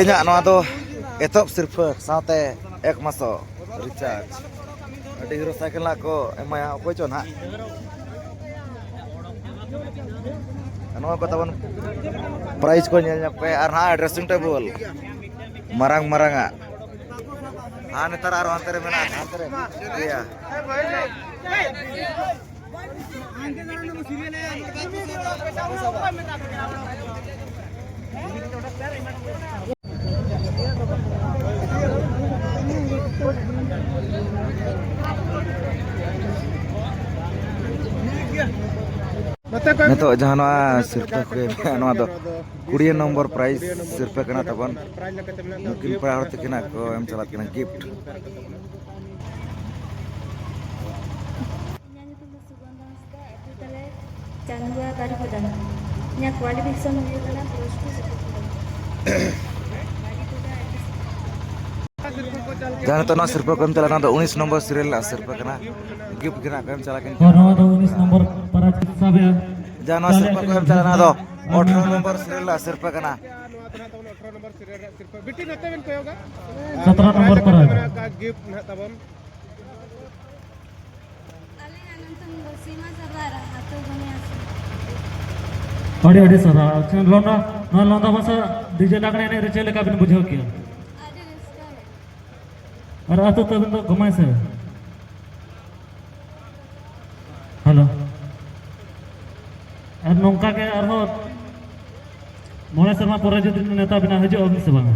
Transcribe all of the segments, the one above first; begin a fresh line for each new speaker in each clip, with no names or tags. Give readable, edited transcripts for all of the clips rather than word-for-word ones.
तेना नवा दो एतब सिर्फ साथे एक मासो रिचार्ज अडी हीरो साइकिल को एमाया ओको चो ना नवा को तबन प्राइस को नेल पे आर हा ड्रेसिंग टेबल marang maranga हा नेतार आरो अंतरे मेना अंतरे iya Neto jahana sirpe ko nova do 20 nomor prize sirpe kana tabon mungkin prahar tikina ko em chalat kena gift
Cangua kari padan nya qualification huyu kana plus 2
jangan to na sirpe ko em chalat na 19 nomor serial la sirpe kana gift kena ko em chalakin
Nova do 19 nomor para sabe
jangan sirpe ko em chalat na do 18 nomor serial la sirpe kana
17 nomor para
gift na tabon
अड़ी sir लोना ना लोना मसा DJ लगने ने रेचे लेका बिन बुझो किया अरे आतो तो बिन तो घुमाए से हेलो और नौका के और हो मोने शर्मा पोरे जो दिन नेता बिना हजो अभी से बांगा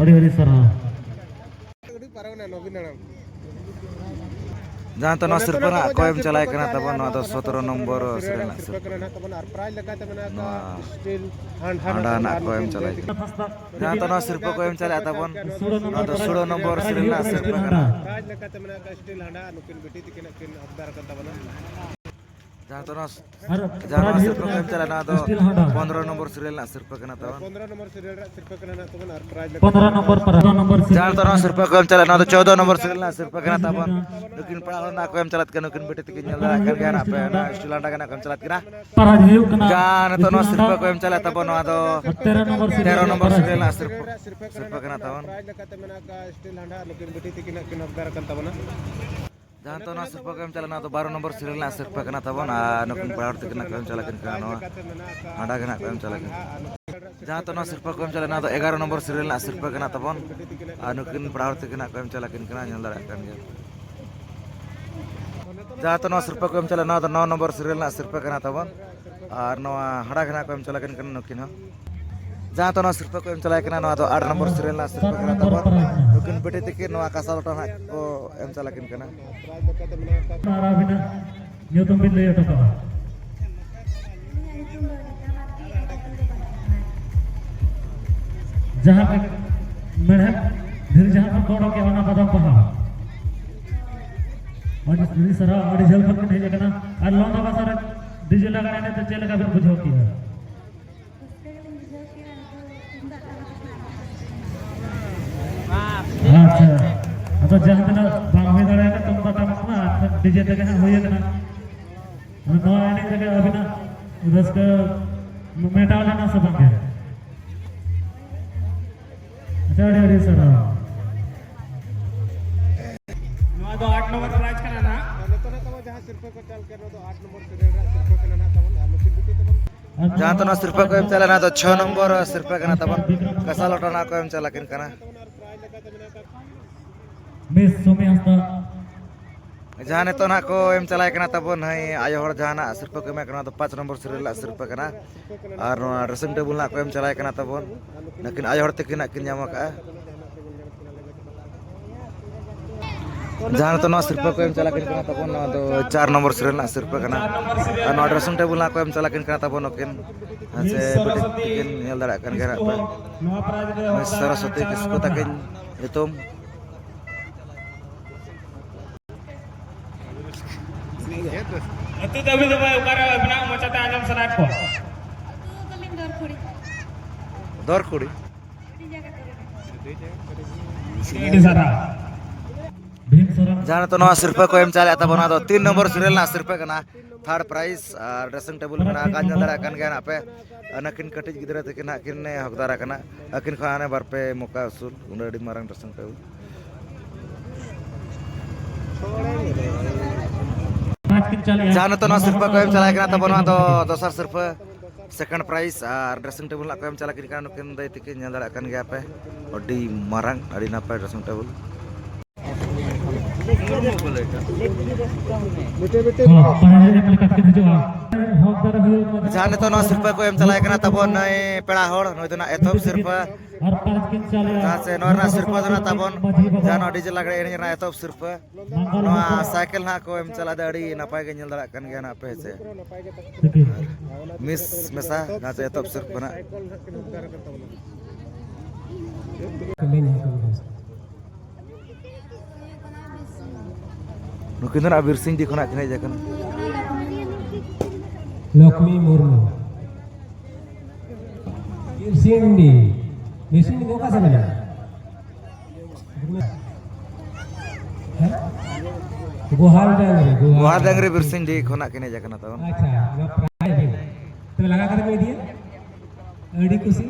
अड़ी sir
jangan to na sirpe na ko em chalai kana tabon no do 17 nomor serial la sirpe handa na ko em chalai jangan to na sirpe ko em chalai tabon no do 16 nomor serial la sirpe kana jangan to na sirpe ko em chalai na do 15 nomor serial la sirpe kana tabon
15 nomor para nomor
jangan to na sirpe ko em chalai na do 14 nomor serial la sirpe kana tabon nukin pala na ko em chalat kana nukin beti tikin nyala kan gana apa na istilanda kana ko em chalat kana
para hiu kena
jangan to na sirpe ko em chalai tabon no do 13 nomor serial la sirpe kana tabon jangan to na sirpe ko em chalai na do 12 nomor serial la sirpe kana tabon nukin pala tikin ko em chalakin kana ada kana ko em chalakin jangan to na sirpe ko em chalai na do 11 nomor serial la sirpe kana tabon nukin pala tikin ko em chalakin kana nyala kan ge jangan to na sirpe ko em chalai na do 9 nomor serial la sirpe kana tabon ar no hada kana ko em chalakin kana nukin ha jangan to na sirpe ko em chalai kana no do 8 nomor serial la sirpe kana tabon nukin beti tikin no kasal to na ko em chalakin kana
Arabina nyutum bin le to ka जहाँ पे madam धीरे जहाँ पर कौन के होना पता पहा और इस सरा और जल पर नहीं लगना और लोना का सारा डीजे लगाने ने तो चलेगा फिर बुझो किया अच्छा तो जहाँ पे ना बांगे दड़े का तुम पता मत ना डीजे तक है होइए ना और नौ आने तक अभी ना उधर का मेटा वाला ना सब बांगे अड़ी सर नवा दो 8 नंबर प्राइस करना ना
जहां सिर्फ को चल के दो 8 नंबर सिर्फ करना तबन
jangan to na sirpe ko em chalai na do 6 nomor sirpe kana tabon kasal to na ko em chalakin kana
मिस सोमी हस्ता
jangan to na ko em chalai kana tabon hai ayo hor jahana sirpe ko em kana do 5 nomor serial la sirpe kana ar no dressing table na ko em chalai kana tabon nakin ayo hor tikin kin nyama ka jangan to na sirpe ko em chalakin kana tabon no do 4 nomor serial la sirpe kana ar no dressing table na ko em chalakin kana tabon okin se beti tikin nyal dara kan gara pa
नवा price
Saraswati kisko takin itum
itu tapi tu baik ukara bina macam anam sanat ko
dor kudi
ini sana Bhim
जहाँ तो नवा सिरपा को M चले तब तो 3 number serial ना सिरपा करना थर्ड प्राइज और ड्रेसिंग टेबल में आकान जंदरा kan गया ना पे अनकिन कटिज गिदरा तक ना किन ने हकदारा करना अकिन खाने बार पे मौका उसूल उन्हें डी मारंग ड्रेसिंग टेबल जहाँ तो नवा सिरपा को एम चला करना तब तो दोसर सिरपा सेकंड प्राइज और ड्रेसिंग टेबल ना को एम चला किन नुकिन दे तक जंदरा kan गया पे और डी मारंग अड़ी ना पे ड्रेसिंग टेबल जहाँ तो नवा सिरपा को एम चला करना तब नए पेड़ा होड़ नई तो ना एथम सिरपा जहाँ से नवा सिरपा तो ना तब जहाँ डीजे लगड़े एने ना एथम सिरपा नवा साइकिल ना को एम चला दे अड़ी नपाय के जंदरा kan गया ना पे से मिस मेसा जहाँ से एथम सिरपा ना नुकिन ना बिरसिंग दी खोना किने जाकन
लक्ष्मी मुर्मू बिरसिंडी बिरसिंडी को कैसे मिला गुहार
डंगरे बिरसिंग दी खोना किने जाकन तो
अच्छा तो लगा कर में दिया अड़ी खुशी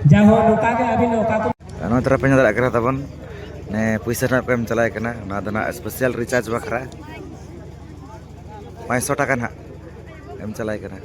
जाओ नौका के अभी नौका को
नो तरह पे जंदरा करा तबन ने पैसा ना को एम चलाय कना ना दना स्पेशल रिचार्ज बखरा 500 टाका ना एम चलाय कना